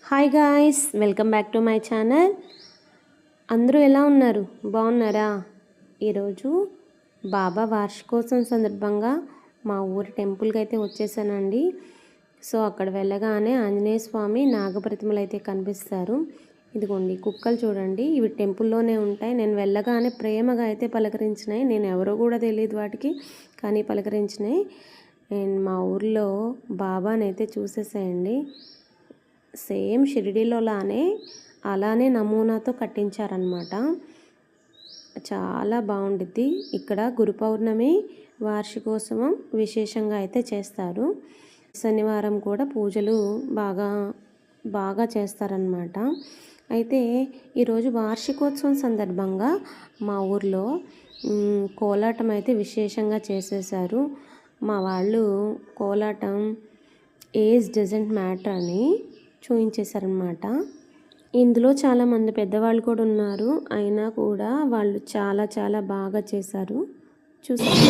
Hi guys, welcome back to my channel. అందరూ ఎలా ఉన్నారు? బాగున్నారా? ఈరోజు బాబా వార్షికోత్సవం సందర్భంగా మా ఊరి టెంపుల్కి అయితే వచ్చేసానండి. సో అక్కడ వెళ్ళగానే ఆంజనేయ స్వామి నాగప్రతిమలు అయితే కనిపిస్తారు. ఇదిగోండి కుక్కలు చూడండి, ఇవి టెంపుల్లోనే ఉంటాయి. నేను వెళ్ళగానే ప్రేమగా అయితే పలకరించినాయి. నేను ఎవరో కూడా తెలియదు వాటికి, కానీ పలకరించినాయి. అండ్ మా ఊర్లో బాబానైతే చూసేసాయండి. సేమ్ షిరిడీలో అలానే నమూనాతో కట్టించారనమాట. చాలా బాగుండిద్ది. ఇక్కడ గురు పౌర్ణమి వార్షికోత్సవం విశేషంగా అయితే చేస్తారు. శనివారం కూడా పూజలు బాగా చేస్తారనమాట. అయితే ఈరోజు వార్షికోత్సవం సందర్భంగా మా ఊర్లో కోలాటం అయితే విశేషంగా చేసేసారు. మా వాళ్ళు కోలాటం ఏజ్ డజంట్ మ్యాటర్ అని చూపించేశారనమాట. ఇందులో చాలామంది పెద్దవాళ్ళు కూడా ఉన్నారు, అయినా కూడా వాళ్ళు చాలా బాగా చేశారు. చూసారు.